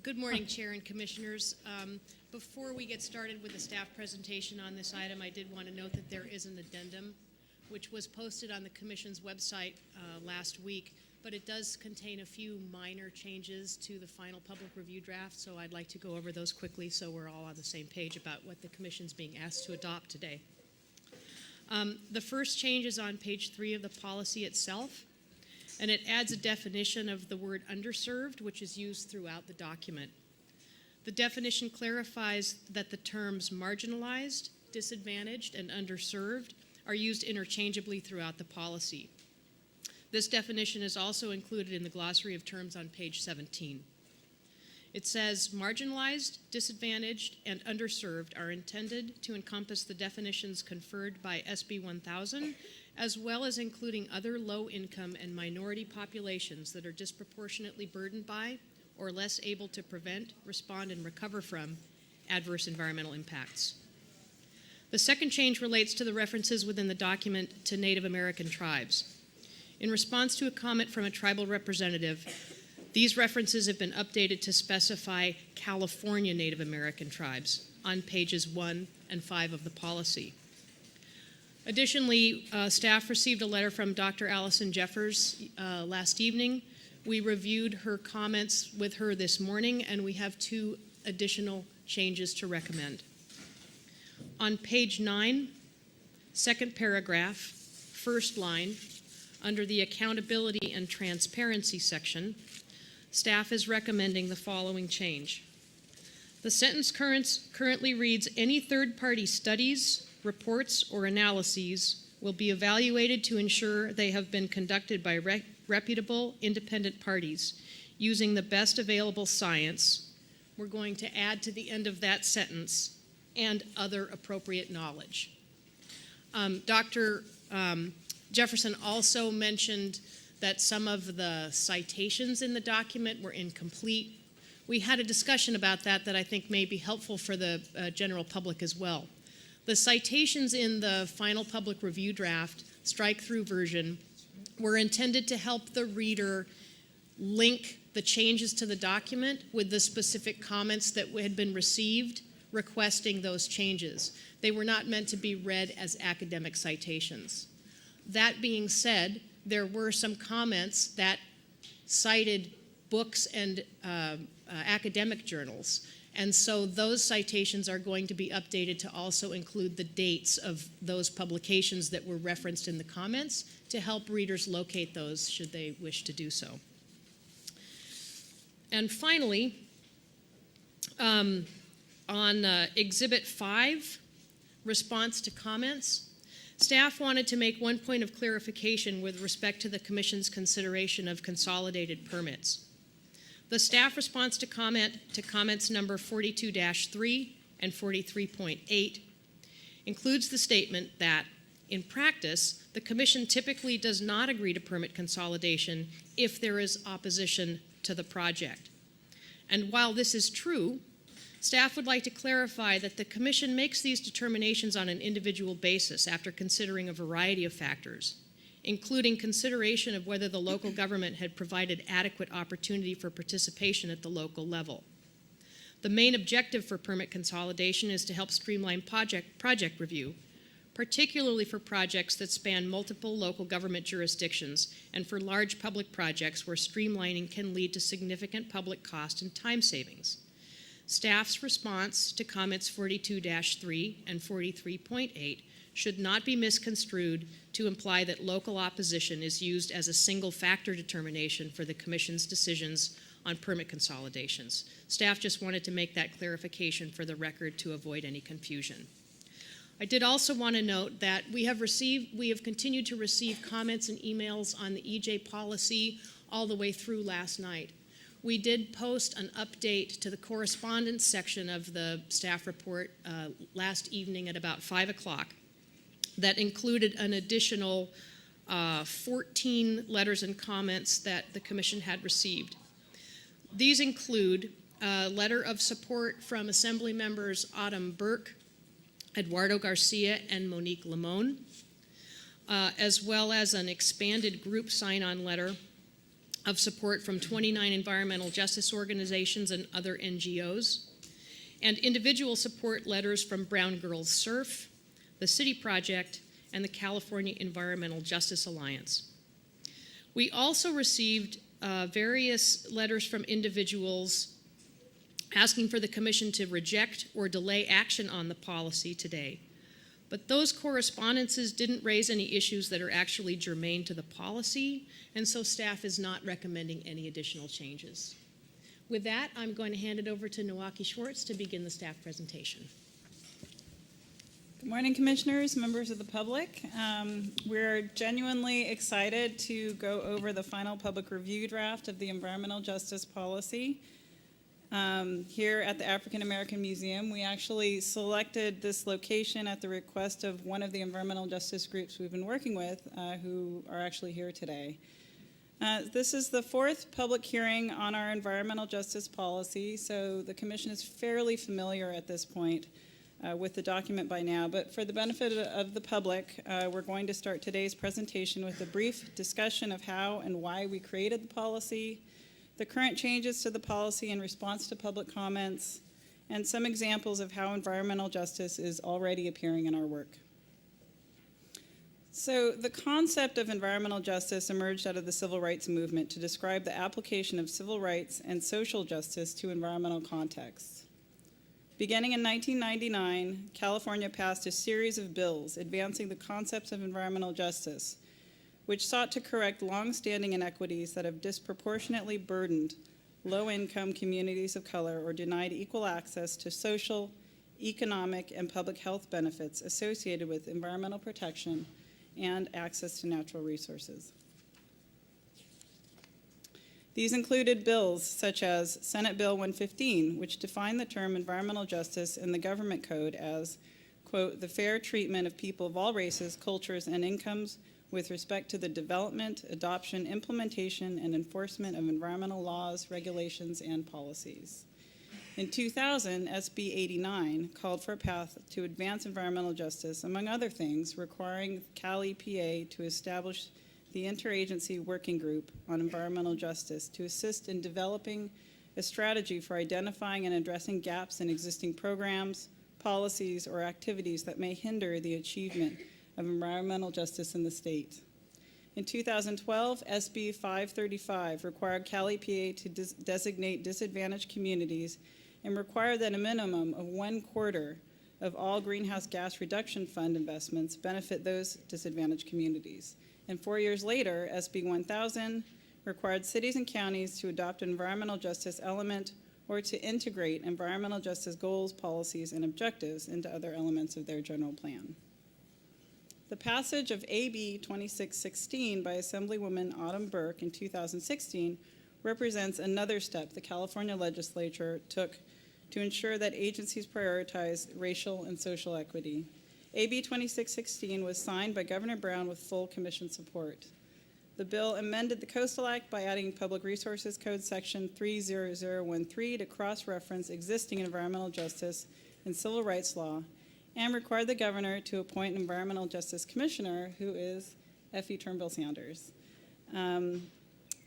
Good morning, Chair and Commissioners. Before we get started with the staff presentation on this item, I did want to note that there is an addendum which was posted on the Commission's website last week, but it does contain a few minor changes to the final public review draft, so I'd like to go over those quickly so we're all on the same page about what the Commission's being asked to adopt today. The first change is on page 3 of the policy itself, and it adds a definition of the word underserved, which is used throughout the document. The definition clarifies that the terms marginalized, disadvantaged, and underserved are used interchangeably throughout the policy. This definition is also included in the glossary of terms on page 17. It says marginalized, disadvantaged, and underserved are intended to encompass the definitions conferred by SB 1000, as well as including other low-income and minority populations that are disproportionately burdened by or less able to prevent, respond, and recover from adverse environmental impacts. The second change relates to the references within the document to Native American tribes. In response to a comment from a tribal representative, these references have been updated to specify California Native American tribes on pages 1 and 5 of the policy. Additionally, staff received a letter from Dr. Allison Jeffers last evening. We reviewed her comments with her this morning, and we have 2 additional changes to recommend. On page 9, second paragraph, first line, under the accountability and transparency section, staff is recommending the following change. The sentence currently reads, any third-party studies, reports, or analyses will be evaluated to ensure they have been conducted by reputable, independent parties using the best available science. We're going to add to the end of that sentence, and other appropriate knowledge. Dr. Jefferson also mentioned that some of the citations in the document were incomplete. We had a discussion about that I think may be helpful for the general public as well. The citations in the final public review draft, strike-through version, were intended to help the reader link the changes to the document with the specific comments that had been received requesting those changes. They were not meant to be read as academic citations. That being said, there were some comments that cited books and academic journals. And so those citations are going to be updated to also include the dates of those publications that were referenced in the comments to help readers locate those should they wish to do so. And finally, on Exhibit 5, response to comments, staff wanted to make one point of clarification with respect to the Commission's consideration of consolidated permits. The staff response to comments number 42-3 and 43.8 includes the statement that, in practice, the Commission typically does not agree to permit consolidation if there is opposition to the project. And while this is true, staff would like to clarify that the Commission makes these determinations on an individual basis after considering a variety of factors, including consideration of whether the local government had provided adequate opportunity for participation at the local level. The main objective for permit consolidation is to help streamline project review, particularly for projects that span multiple local government jurisdictions and for large public projects where streamlining can lead to significant public cost and time savings. Staff's response to comments 42-3 and 43.8 should not be misconstrued to imply that local opposition is used as a single factor determination for the Commission's decisions on permit consolidations. Staff just wanted to make that clarification for the record to avoid any confusion. I did also want to note that we have continued to receive comments and emails on the EJ policy all the way through last night. We did post an update to the correspondence section of the staff report last evening at about 5 o'clock that included an additional 14 letters and comments that the Commission had received. These include a letter of support from Assembly members Autumn Burke, Eduardo Garcia, and Monique Limon, as well as an expanded group sign-on letter of support from 29 environmental justice organizations and other NGOs, and individual support letters from Brown Girls Surf, the City Project, and the California Environmental Justice Alliance. We also received various letters from individuals asking for the Commission to reject or delay action on the policy today. But those correspondences didn't raise any issues that are actually germane to the policy, and so staff is not recommending any additional changes. With that, I'm going to hand it over to Nowaki Schwartz to begin the staff presentation. Good morning, Commissioners, members of the public. We're genuinely excited to go over the final public review draft of the environmental justice policy. Here at the African American Museum, we actually selected this location at the request of one of the environmental justice groups we've been working with, who are actually here today. This is the fourth public hearing on our environmental justice policy, so the Commission is fairly familiar at this point with the document by now. But for the benefit of the public, we're going to start today's presentation with a brief discussion of how and why we created the policy, the current changes to the policy in response to public comments, and some examples of how environmental justice is already appearing in our work. So the concept of environmental justice emerged out of the civil rights movement to describe the application of civil rights and social justice to environmental contexts. Beginning in 1999, California passed a series of bills advancing the concepts of environmental justice, which sought to correct long-standing inequities that have disproportionately burdened low-income communities of color or denied equal access to social, economic, and public health benefits associated with environmental protection and access to natural resources. These included bills such as Senate Bill 115, which defined the term environmental justice in the government code as, quote, the fair treatment of people of all races, cultures, and incomes with respect to the development, adoption, implementation, and enforcement of environmental laws, regulations, and policies. In 2000, SB 89 called for a path to advance environmental justice, among other things, requiring Cal EPA to establish the Interagency Working Group on Environmental Justice to assist in developing a strategy for identifying and addressing gaps in existing programs, policies, or activities that may hinder the achievement of environmental justice in the state. In 2012, SB 535 required Cal EPA to designate disadvantaged communities and required that a minimum of 1/4 of all greenhouse gas reduction fund investments benefit those disadvantaged communities. And 4 years later, SB 1000 required cities and counties to adopt an environmental justice element or to integrate environmental justice goals, policies, and objectives into other elements of their general plan. The passage of AB 2616 by Assemblywoman Autumn Burke in 2016 represents another step the California legislature took to ensure that agencies prioritize racial and social equity. AB 2616 was signed by Governor Brown with full commission support. The bill amended the Coastal Act by adding Public Resources Code Section 30013 to cross-reference existing environmental justice and civil rights law, and required the governor to appoint an environmental justice commissioner, who is Effie Turnbull Sanders.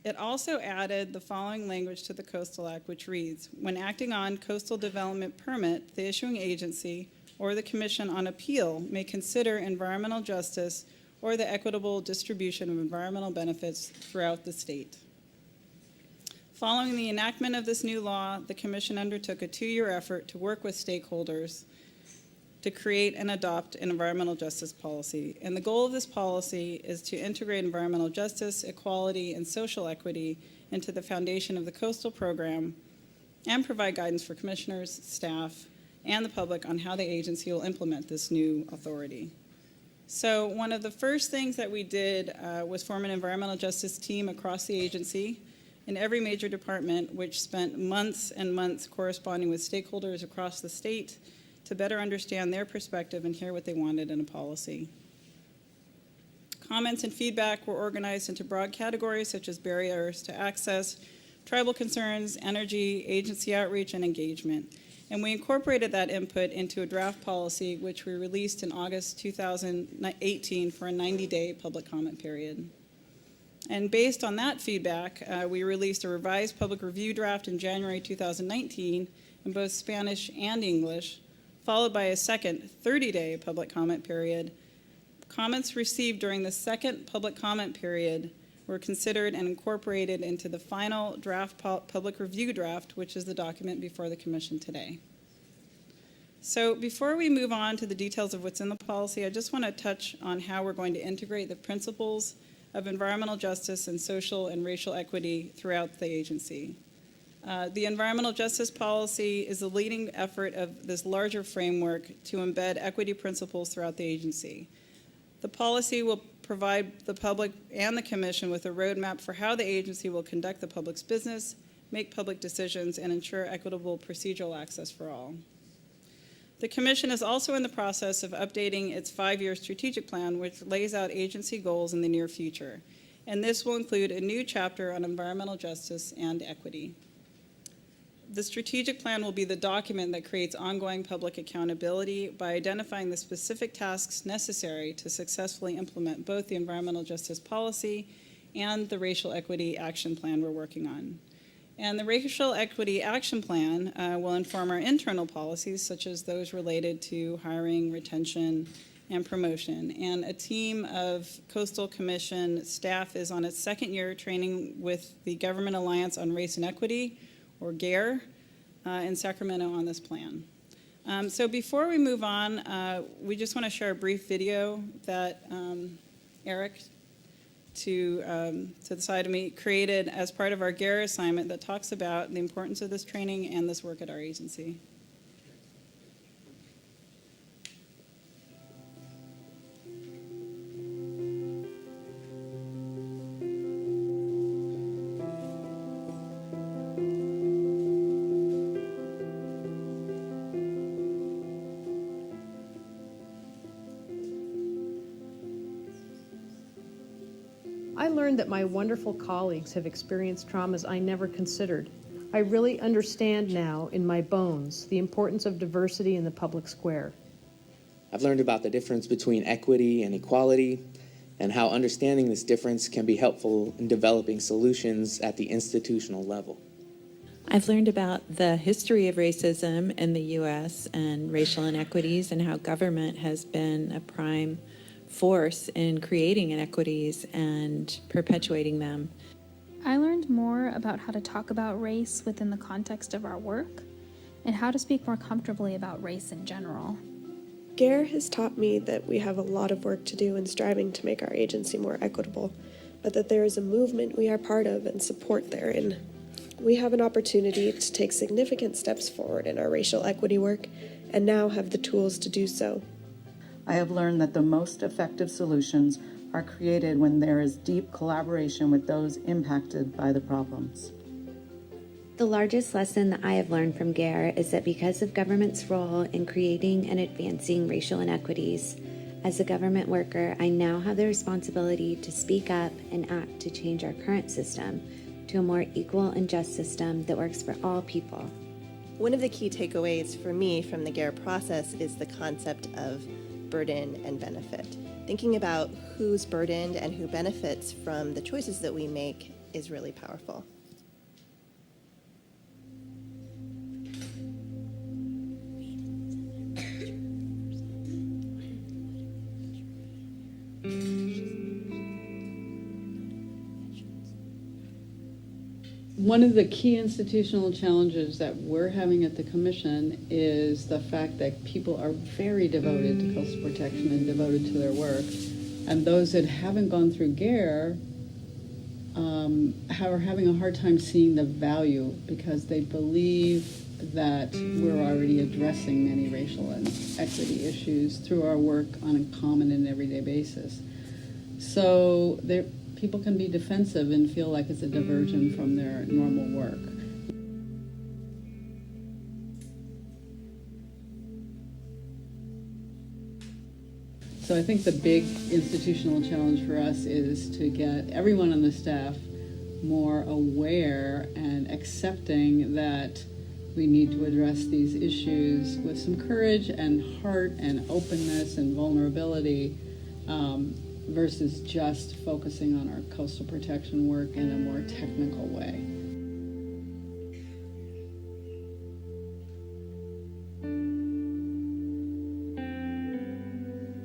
It also added the following language to the Coastal Act, which reads, when acting on coastal development permit, the issuing agency or the Commission on Appeal may consider environmental justice or the equitable distribution of environmental benefits throughout the state. Following the enactment of this new law, the Commission undertook a 2-year effort to work with stakeholders to create and adopt an environmental justice policy. And the goal of this policy is to integrate environmental justice, equality, and social equity into the foundation of the coastal program and provide guidance for commissioners, staff, and the public on how the agency will implement this new authority. So one of the first things that we did was form an environmental justice team across the agency in every major department, which spent months and months corresponding with stakeholders across the state to better understand their perspective and hear what they wanted in a policy. Comments and feedback were organized into broad categories such as barriers to access, tribal concerns, energy, agency outreach, and engagement. And we incorporated that input into a draft policy, which we released in August 2018 for a 90-day public comment period. And based on that feedback, we released a revised public review draft in January 2019 in both Spanish and English, followed by a second 30-day public comment period. Comments received during the second public comment period were considered and incorporated into the final draft public review draft, which is the document before the Commission today. So before we move on to the details of what's in the policy, I just want to touch on how we're going to integrate the principles of environmental justice and social and racial equity throughout the agency. The environmental justice policy is the leading effort of this larger framework to embed equity principles throughout the agency. The policy will provide the public and the Commission with a roadmap for how the agency will conduct the public's business, make public decisions, and ensure equitable procedural access for all. The Commission is also in the process of updating its 5-year strategic plan, which lays out agency goals in the near future. And this will include a new chapter on environmental justice and equity. The strategic plan will be the document that creates ongoing public accountability by identifying the specific tasks necessary to successfully implement both the environmental justice policy and the racial equity action plan we're working on. And the Racial Equity Action Plan will inform our internal policies, such as those related to hiring, retention, and promotion. And a team of Coastal Commission staff is on its second year training with the Government Alliance on Race and Equity, or GARE, in Sacramento on this plan. So before we move on, we just want to share a brief video that Eric, to the side of me, created as part of our GARE assignment that talks about the importance of this training and this work at our agency. I learned that my wonderful colleagues have experienced traumas I never considered. I really understand now in my bones the importance of diversity in the public square. I've learned about the difference between equity and equality and how understanding this difference can be helpful in developing solutions at the institutional level. I've learned about the history of racism in the U.S. and racial inequities and how government has been a prime force in creating inequities and perpetuating them. I learned more about how to talk about race within the context of our work and how to speak more comfortably about race in general. GARE has taught me that we have a lot of work to do in striving to make our agency more equitable, but that there is a movement we are part of and support therein. We have an opportunity to take significant steps forward in our racial equity work and now have the tools to do so. I have learned that the most effective solutions are created when there is deep collaboration with those impacted by the problems. The largest lesson that I have learned from GARE is that because of government's role in creating and advancing racial inequities, as a government worker, I now have the responsibility to speak up and act to change our current system to a more equal and just system that works for all people. One of the key takeaways for me from the GARE process is the concept of burden and benefit. Thinking about who's burdened and who benefits from the choices that we make is really powerful. One of the key institutional challenges that we're having at the Commission is the fact that people are very devoted to coastal protection and devoted to their work. And those that haven't gone through GARE are having a hard time seeing the value because they believe that we're already addressing many racial and equity issues through our work on a common and everyday basis. So people can be defensive and feel like it's a diversion from their normal work. So I think the big institutional challenge for us is to get everyone on the staff more aware and accepting that we need to address these issues with some courage and heart and openness and vulnerability, versus just focusing on our coastal protection work in a more technical way.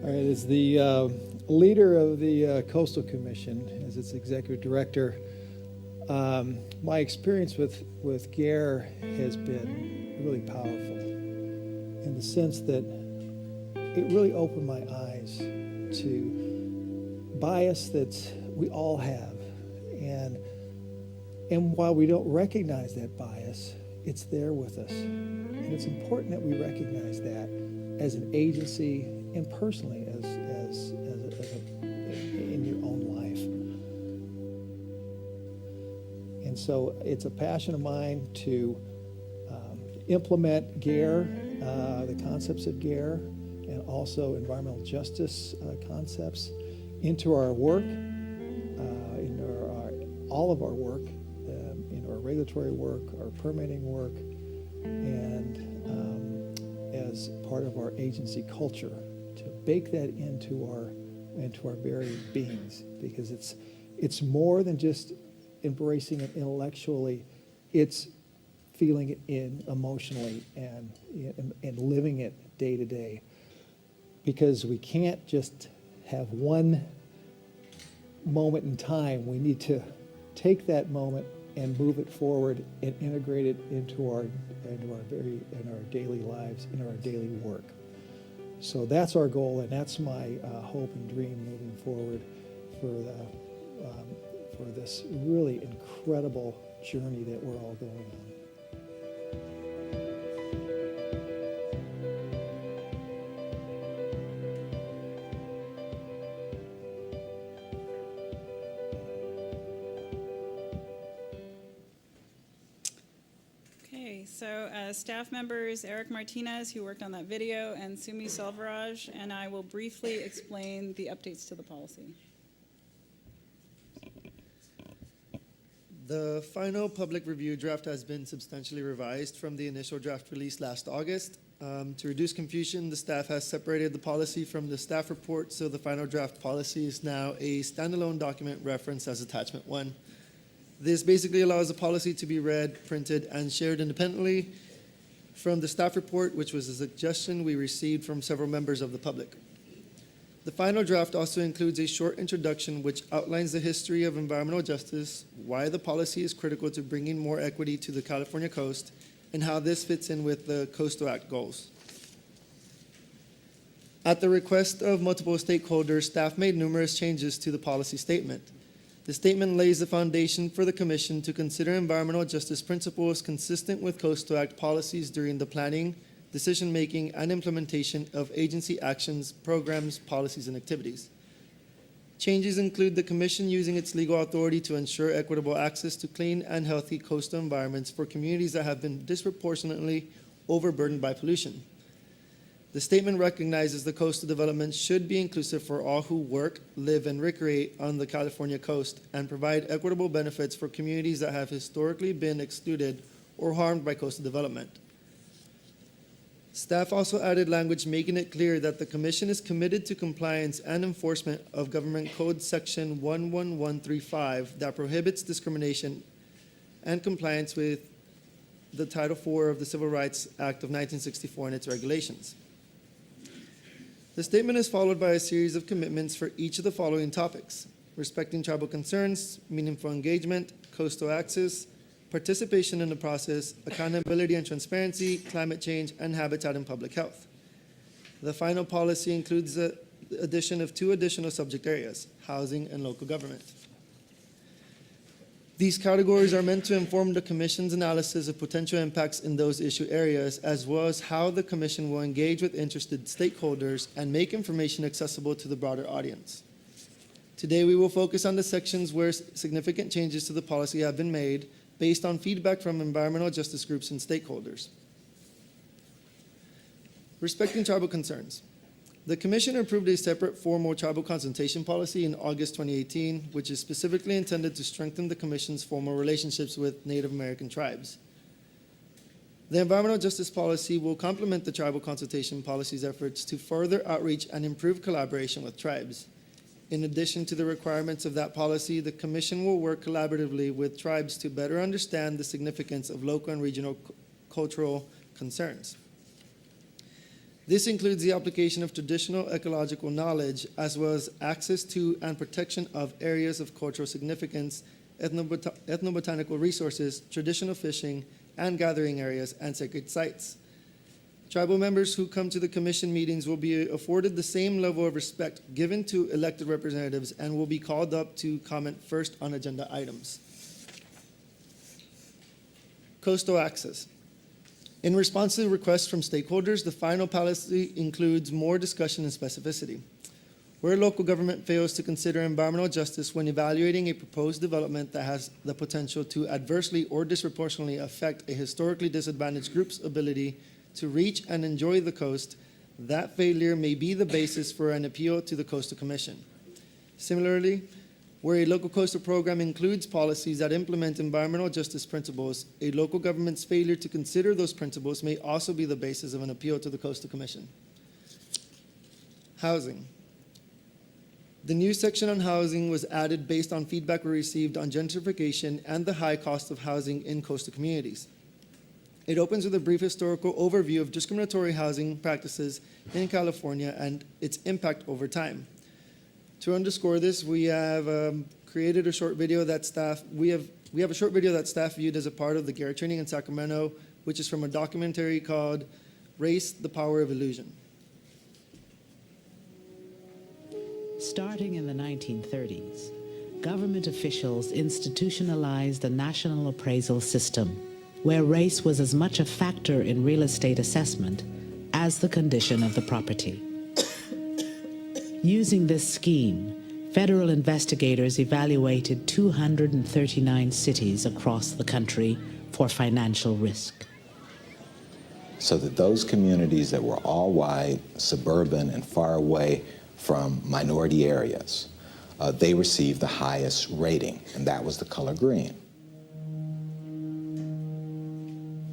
All right, as the leader of the Coastal Commission, as its executive director, my experience with GARE has been really powerful in the sense that it really opened my eyes to bias that we all have. And while we don't recognize that bias, it's there with us. And it's important that we recognize that as an agency and personally in your own life. And so it's a passion of mine to implement GARE, the concepts of GARE, and also environmental justice concepts into our work, all of our work, in our regulatory work, our permitting work, and as part of our agency culture, to bake that into our very beings, because it's more than just embracing it intellectually, it's feeling it emotionally and living it day to day, because we can't just have one moment in time. We need to take that moment and move it forward and integrate it into our daily lives, in our daily work. So that's our goal, and that's my hope and dream moving forward for this really incredible journey that we're all going on. Okay, so staff members Eric Martinez, who worked on that video, and Sumi Selvaraj, and I will briefly explain the updates to the policy. The final public review draft has been substantially revised from the initial draft released last August. To reduce confusion, the staff has separated the policy from the staff report, so the final draft policy is now a standalone document referenced as Attachment 1. This basically allows the policy to be read, printed, and shared independently from the staff report, which was a suggestion we received from several members of the public. The final draft also includes a short introduction which outlines the history of environmental justice, why the policy is critical to bringing more equity to the California coast, and how this fits in with the Coastal Act goals. At the request of multiple stakeholders, staff made numerous changes to the policy statement. The statement lays the foundation for the Commission to consider environmental justice principles consistent with Coastal Act policies during the planning, decision-making, and implementation of agency actions, programs, policies, and activities. Changes include the Commission using its legal authority to ensure equitable access to clean and healthy coastal environments for communities that have been disproportionately overburdened by pollution. The statement recognizes the coastal development should be inclusive for all who work, live, and recreate on the California coast, and provide equitable benefits for communities that have historically been excluded or harmed by coastal development. Staff also added language making it clear that the Commission is committed to compliance and enforcement of Government Code Section 11135 that prohibits discrimination, and compliance with the Title IV of the Civil Rights Act of 1964 and its regulations. The statement is followed by a series of commitments for each of the following topics: respecting tribal concerns, meaningful engagement, coastal access, participation in the process, accountability and transparency, climate change, and habitat and public health. The final policy includes the addition of 2 additional subject areas: housing and local government. These categories are meant to inform the Commission's analysis of potential impacts in those issue areas, as well as how the Commission will engage with interested stakeholders and make information accessible to the broader audience. Today, we will focus on the sections where significant changes to the policy have been made based on feedback from environmental justice groups and stakeholders. Respecting tribal concerns. The Commission approved a separate formal tribal consultation policy in August 2018, which is specifically intended to strengthen the Commission's formal relationships with Native American tribes. The environmental justice policy will complement the tribal consultation policy's efforts to further outreach and improve collaboration with tribes. In addition to the requirements of that policy, the Commission will work collaboratively with tribes to better understand the significance of local and regional cultural concerns. This includes the application of traditional ecological knowledge, as well as access to and protection of areas of cultural significance, ethnobotanical resources, traditional fishing and gathering areas, and sacred sites. Tribal members who come to the Commission meetings will be afforded the same level of respect given to elected representatives and will be called up to comment first on agenda items. Coastal access. In response to requests from stakeholders, the final policy includes more discussion and specificity. Where local government fails to consider environmental justice when evaluating a proposed development that has the potential to adversely or disproportionately affect a historically disadvantaged group's ability to reach and enjoy the coast, that failure may be the basis for an appeal to the Coastal Commission. Similarly, where a local coastal program includes policies that implement environmental justice principles, a local government's failure to consider those principles may also be the basis of an appeal to the Coastal Commission. Housing. The new section on housing was added based on feedback we received on gentrification and the high cost of housing in coastal communities. It opens with a brief historical overview of discriminatory housing practices in California and its impact over time. To underscore this, we have created a short video that staff viewed as a part of the GARE training in Sacramento, which is from a documentary called Race: The Power of Illusion. Starting in the 1930s, government officials institutionalized a national appraisal system where race was as much a factor in real estate assessment as the condition of the property. Using this scheme, federal investigators evaluated 239 cities across the country for financial risk. So that those communities that were all white, suburban, and far away from minority areas, they received the highest rating, and that was the color green.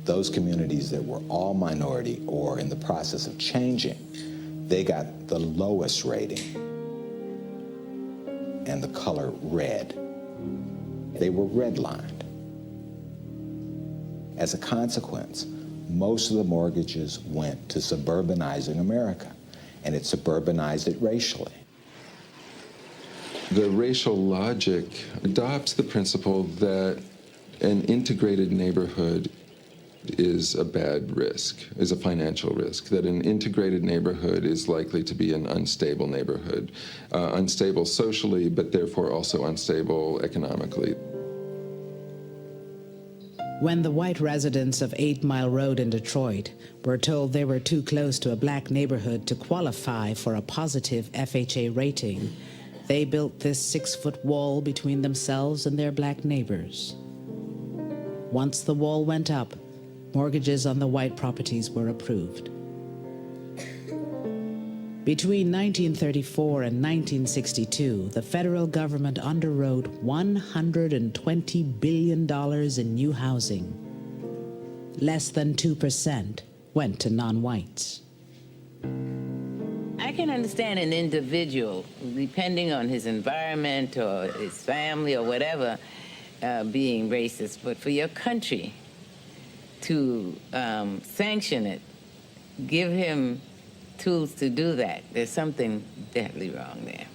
Those communities that were all minority or in the process of changing, they got the lowest rating, and the color red. They were redlined. As a consequence, most of the mortgages went to suburbanizing America, and it suburbanized it racially. The racial logic adopts the principle that an integrated neighborhood is a bad risk, is a financial risk, that an integrated neighborhood is likely to be an unstable neighborhood, unstable socially, but therefore also unstable economically. When the white residents of 8 Mile Road in Detroit were told they were too close to a black neighborhood to qualify for a positive FHA rating, they built this 6-foot wall between themselves and their black neighbors. Once the wall went up, mortgages on the white properties were approved. Between 1934 and 1962, the federal government underwrote $120 billion in new housing. Less than 2% went to non-whites. I can understand an individual, depending on his environment or his family or whatever, being racist, but for your country to sanction it, give him tools to do that, there's something definitely wrong there.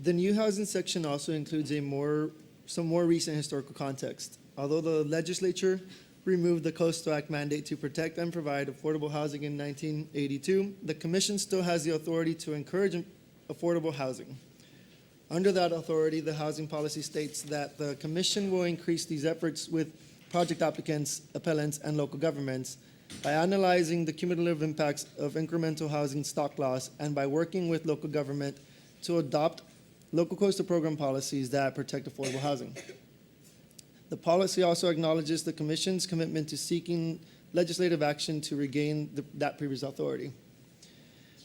The new housing section also includes some more recent historical context. Although the legislature removed the Coastal Act mandate to protect and provide affordable housing in 1982, the Commission still has the authority to encourage affordable housing. Under that authority, the housing policy states that the Commission will increase these efforts with project applicants, appellants, and local governments by analyzing the cumulative impacts of incremental housing stock loss and by working with local government to adopt local coastal program policies that protect affordable housing. The policy also acknowledges the Commission's commitment to seeking legislative action to regain that previous authority.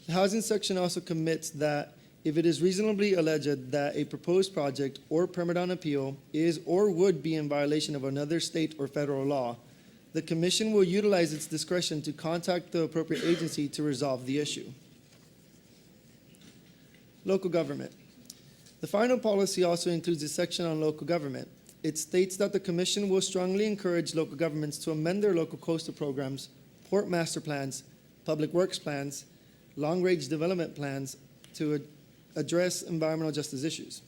The housing section also commits that if it is reasonably alleged that a proposed project or permit on appeal is or would be in violation of another state or federal law, The Commission will utilize its discretion to contact the appropriate agency to resolve the issue. Local government. The final policy also includes a section on local government. It states that the Commission will strongly encourage local governments to amend their local coastal programs, port master plans, public works plans, long-range development plans to address environmental justice issues.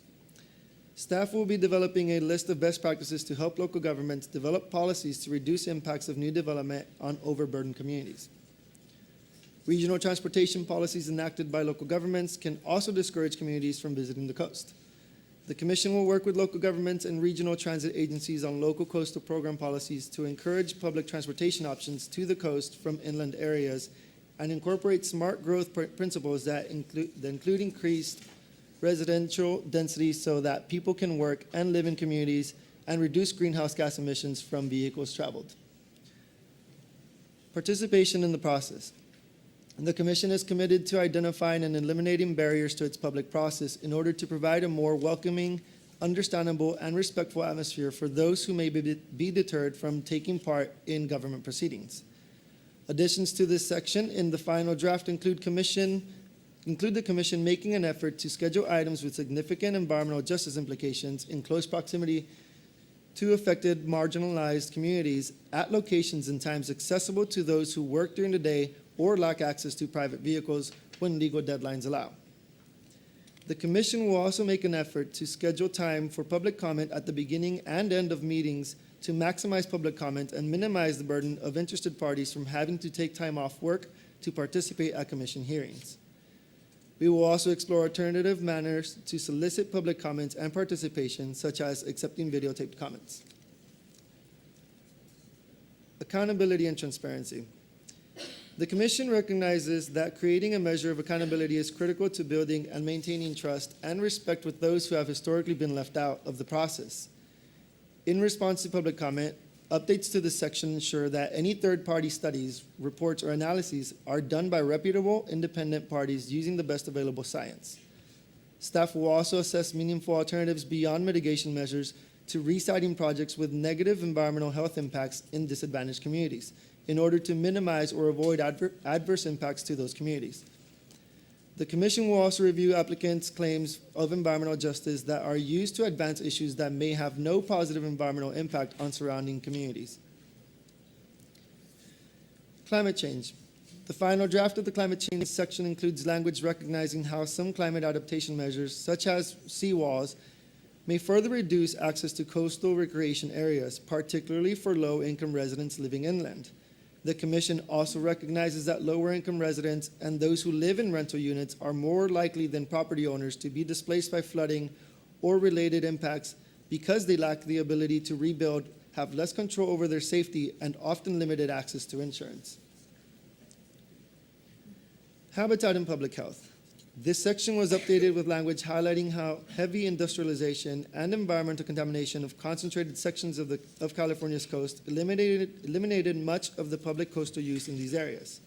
Staff will be developing a list of best practices to help local governments develop policies to reduce impacts of new development on overburdened communities. Regional transportation policies enacted by local governments can also discourage communities from visiting the coast. The Commission will work with local governments and regional transit agencies on local coastal program policies to encourage public transportation options to the coast from inland areas and incorporate smart growth principles that include increased residential density so that people can work and live in communities and reduce greenhouse gas emissions from vehicles traveled. Participation in the process. The Commission is committed to identifying and eliminating barriers to its public process in order to provide a more welcoming, understandable, and respectful atmosphere for those who may be deterred from taking part in government proceedings. Additions to this section in the final draft include the Commission making an effort to schedule items with significant environmental justice implications in close proximity to affected marginalized communities at locations and times accessible to those who work during the day or lack access to private vehicles when legal deadlines allow. The Commission will also make an effort to schedule time for public comment at the beginning and end of meetings to maximize public comment and minimize the burden of interested parties from having to take time off work to participate at Commission hearings. We will also explore alternative manners to solicit public comments and participation, such as accepting videotaped comments. Accountability and transparency. The Commission recognizes that creating a measure of accountability is critical to building and maintaining trust and respect with those who have historically been left out of the process. In response to public comment, updates to this section ensure that any third-party studies, reports, or analyses are done by reputable, independent parties using the best available science. Staff will also assess meaningful alternatives beyond mitigation measures to resiting projects with negative environmental health impacts in disadvantaged communities, in order to minimize or avoid adverse impacts to those communities. The Commission will also review applicants' claims of environmental justice that are used to advance issues that may have no positive environmental impact on surrounding communities. Climate change. The final draft of the climate change section includes language recognizing how some climate adaptation measures, such as seawalls, may further reduce access to coastal recreation areas, particularly for low-income residents living inland. The Commission also recognizes that lower-income residents and those who live in rental units are more likely than property owners to be displaced by flooding or related impacts because they lack the ability to rebuild, have less control over their safety, and often limited access to insurance. Habitat and public health. This section was updated with language highlighting how heavy industrialization and environmental contamination of concentrated sections of California's coast eliminated much of the public coastal use in these areas.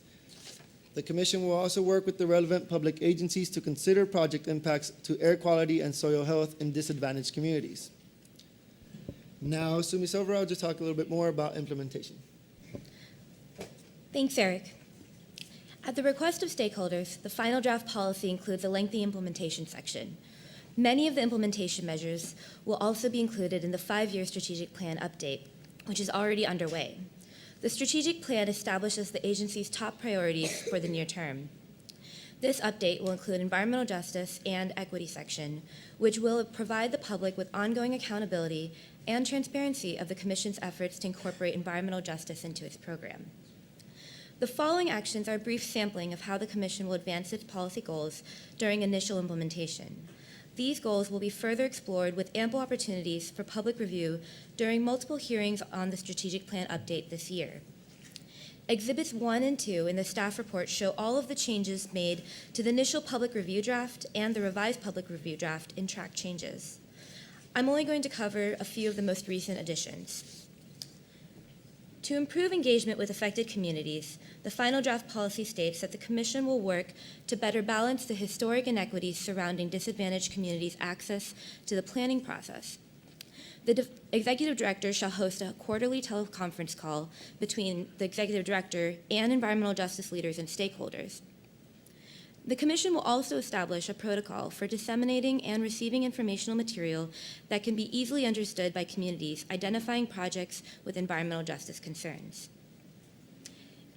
The Commission will also work with the relevant public agencies to consider project impacts to air quality and soil health in disadvantaged communities. Now, Sumi Silver, I'll just talk a little bit more about implementation. Thanks, Eric. At the request of stakeholders, the final draft policy includes a lengthy implementation section. Many of the implementation measures will also be included in the 5-year strategic plan update, which is already underway. The strategic plan establishes the agency's top priorities for the near term. This update will include environmental justice and equity section, which will provide the public with ongoing accountability and transparency of the Commission's efforts to incorporate environmental justice into its program. The following actions are a brief sampling of how the Commission will advance its policy goals during initial implementation. These goals will be further explored with ample opportunities for public review during multiple hearings on the strategic plan update this year. Exhibits 1 and 2 in the staff report show all of the changes made to the initial public review draft and the revised public review draft in track changes. I'm only going to cover a few of the most recent additions. To improve engagement with affected communities, the final draft policy states that the Commission will work to better balance the historic inequities surrounding disadvantaged communities' access to the planning process. The executive director shall host a quarterly teleconference call between the executive director and environmental justice leaders and stakeholders. The Commission will also establish a protocol for disseminating and receiving informational material that can be easily understood by communities identifying projects with environmental justice concerns.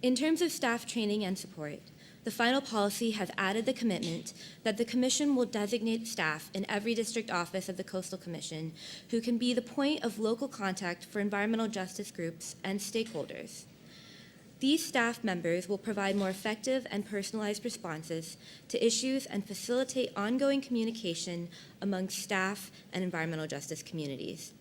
In terms of staff training and support, the final policy has added the commitment that the Commission will designate staff in every district office of the Coastal Commission who can be the point of local contact for environmental justice groups and stakeholders. These staff members will provide more effective and personalized responses to issues and facilitate ongoing communication among staff and environmental justice communities.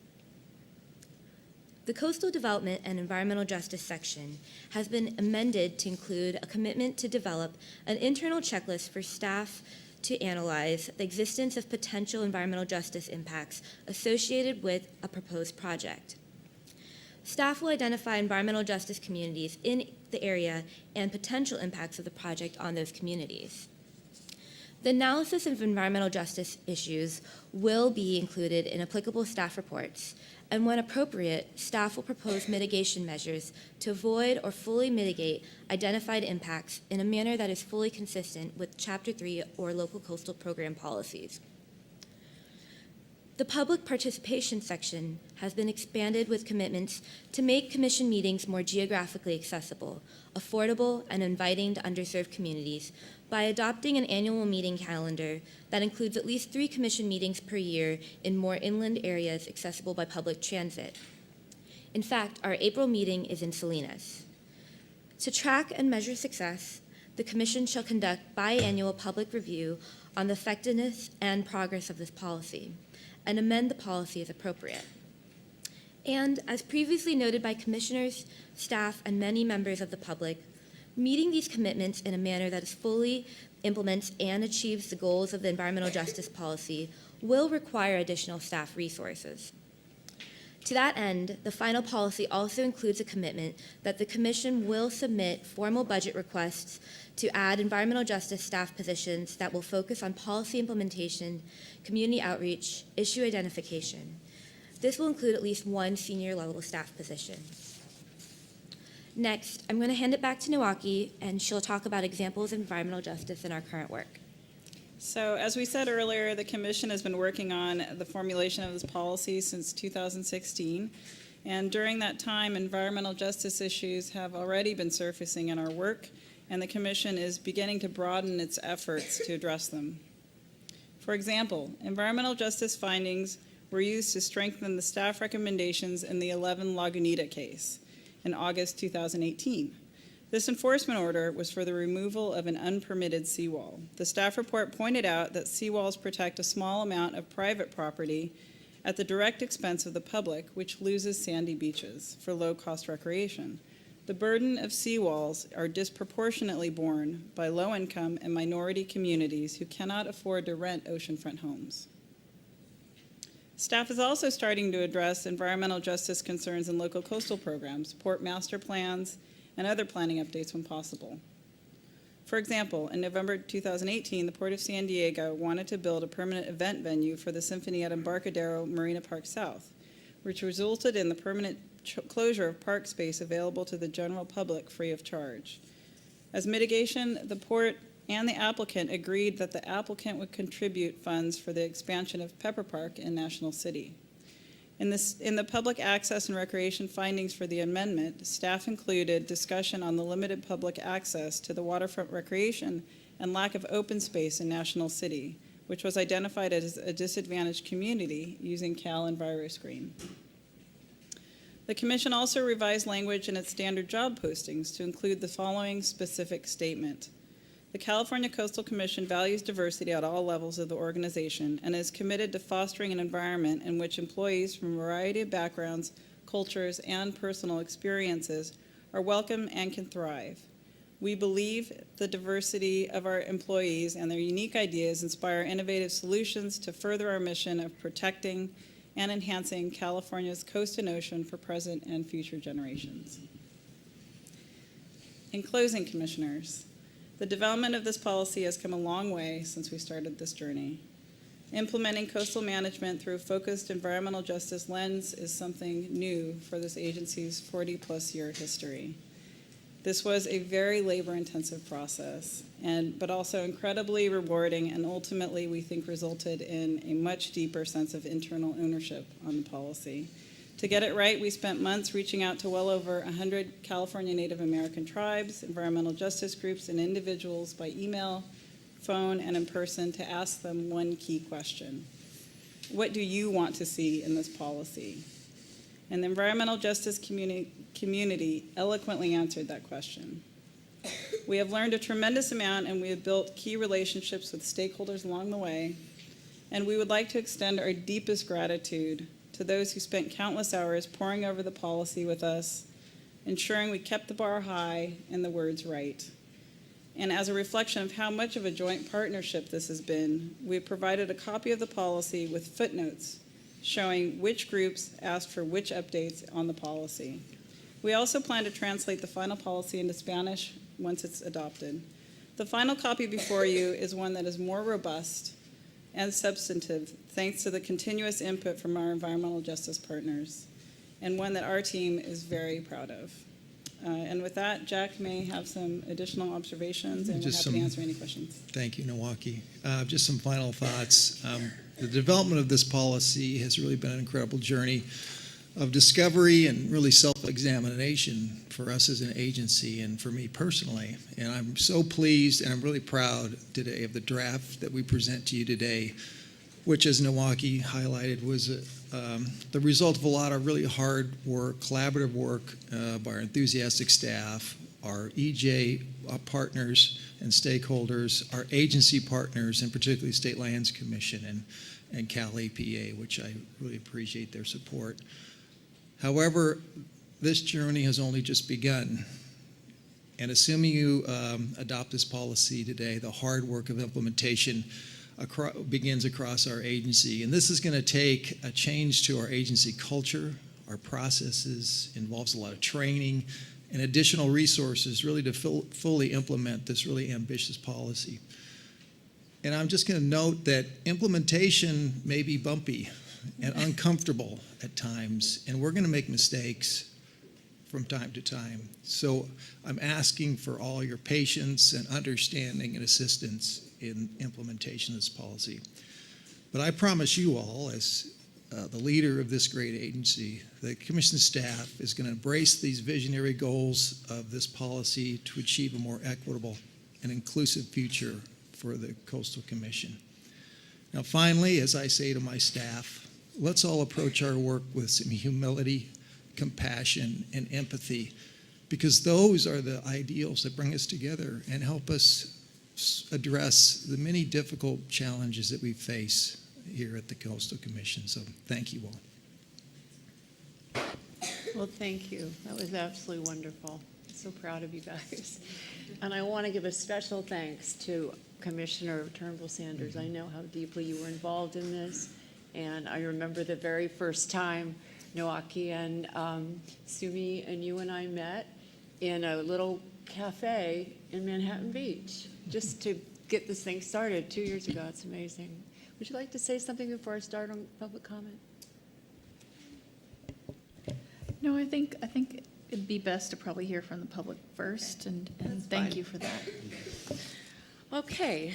The Coastal Development and Environmental Justice section has been amended to include a commitment to develop an internal checklist for staff to analyze the existence of potential environmental justice impacts associated with a proposed project. Staff will identify environmental justice communities in the area and potential impacts of the project on those communities. The analysis of environmental justice issues will be included in applicable staff reports, and when appropriate, staff will propose mitigation measures to avoid or fully mitigate identified impacts in a manner that is fully consistent with Chapter 3 or local coastal program policies. The public participation section has been expanded with commitments to make Commission meetings more geographically accessible, affordable, and inviting to underserved communities by adopting an annual meeting calendar that includes at least 3 Commission meetings per year in more inland areas accessible by public transit. In fact, our April meeting is in Salinas. To track and measure success, the Commission shall conduct biannual public review on the effectiveness and progress of this policy, and amend the policy as appropriate. And as previously noted by commissioners, staff, and many members of the public, meeting these commitments in a manner that is fully implements and achieves the goals of the environmental justice policy will require additional staff resources. To that end, the final policy also includes a commitment that the Commission will submit formal budget requests to add environmental justice staff positions that will focus on policy implementation, community outreach, issue identification. This will include at least 1 senior level staff position. Next, I'm going to hand it back to Nawaki, and she'll talk about examples of environmental justice in our current work. So as we said earlier, the Commission has been working on the formulation of this policy since 2016. And during that time, environmental justice issues have already been surfacing in our work, and the Commission is beginning to broaden its efforts to address them. For example, environmental justice findings were used to strengthen the staff recommendations in the 11 Lagunita case in August 2018. This enforcement order was for the removal of an unpermitted seawall. The staff report pointed out that seawalls protect a small amount of private property at the direct expense of the public, which loses sandy beaches for low-cost recreation. The burden of seawalls are disproportionately borne by low-income and minority communities who cannot afford to rent oceanfront homes. Staff is also starting to address environmental justice concerns in local coastal programs, port master plans, and other planning updates when possible. For example, in November 2018, the Port of San Diego wanted to build a permanent event venue for the Symphony at Embarcadero Marina Park South, which resulted in the permanent closure of park space available to the general public free of charge. As mitigation, the port and the applicant agreed that the applicant would contribute funds for the expansion of Pepper Park in National City. In the public access and recreation findings for the amendment, staff included discussion on the limited public access to the waterfront recreation and lack of open space in National City, which was identified as a disadvantaged community using Cal EnviroScreen. The Commission also revised language in its standard job postings to include the following specific statement. The California Coastal Commission values diversity at all levels of the organization and is committed to fostering an environment in which employees from a variety of backgrounds, cultures, and personal experiences are welcome and can thrive. We believe the diversity of our employees and their unique ideas inspire innovative solutions to further our mission of protecting and enhancing California's coast and ocean for present and future generations. In closing, Commissioners, the development of this policy has come a long way since we started this journey. Implementing coastal management through a focused environmental justice lens is something new for this agency's 40-plus year history. This was a very labor-intensive process, but also incredibly rewarding, and ultimately we think resulted in a much deeper sense of internal ownership on the policy. To get it right, we spent months reaching out to well over 100 California Native American tribes, environmental justice groups, and individuals by email, phone, and in person to ask them one key question. What do you want to see in this policy? And the environmental justice community eloquently answered that question. We have learned a tremendous amount, and we have built key relationships with stakeholders along the way, and we would like to extend our deepest gratitude to those who spent countless hours poring over the policy with us, ensuring we kept the bar high and the words right. And as a reflection of how much of a joint partnership this has been, we have provided a copy of the policy with footnotes showing which groups asked for which updates on the policy. We also plan to translate the final policy into Spanish once it's adopted. The final copy before you is one that is more robust and substantive thanks to the continuous input from our environmental justice partners, and one that our team is very proud of. And with that, Jack may have some additional observations, and we're happy to answer any questions. Thank you, Milwaukee. Just some final thoughts. The development of this policy has really been an incredible journey of discovery and really self-examination for us as an agency and for me personally. And I'm so pleased and I'm really proud today of the draft that we present to you today, which, as Milwaukee highlighted, was the result of a lot of really hard work, collaborative work by our enthusiastic staff, our EJ partners and stakeholders, our agency partners, and particularly State Lands Commission and Cal EPA, which I really appreciate their support. However, this journey has only just begun. And assuming you adopt this policy today, the hard work of implementation begins across our agency. And this is going to take a change to our agency culture, our processes, involves a lot of training and additional resources really to fully implement this really ambitious policy. And I'm just going to note that implementation may be bumpy and uncomfortable at times, and we're going to make mistakes from time to time. So I'm asking for all your patience and understanding and assistance in implementation of this policy. But I promise you all, as the leader of this great agency, the Commission staff is going to embrace these visionary goals of this policy to achieve a more equitable and inclusive future for the Coastal Commission. Now, finally, as I say to my staff, let's all approach our work with some humility, compassion, and empathy, because those are the ideals that bring us together and help us address the many difficult challenges that we face here at the Coastal Commission. So thank you all. Well, thank you. That was absolutely wonderful. So proud of you guys. And I want to give a special thanks to Commissioner Turnbull Sanders. I know how deeply you were involved in this. And I remember the very first time Milwaukee and Sumi and you and I met in a little cafe in Manhattan Beach, just to get this thing started 2 years ago. It's amazing. Would you like to say something before I start on public comment? No, I think it'd be best to probably hear from the public first, and thank you for that. Okay,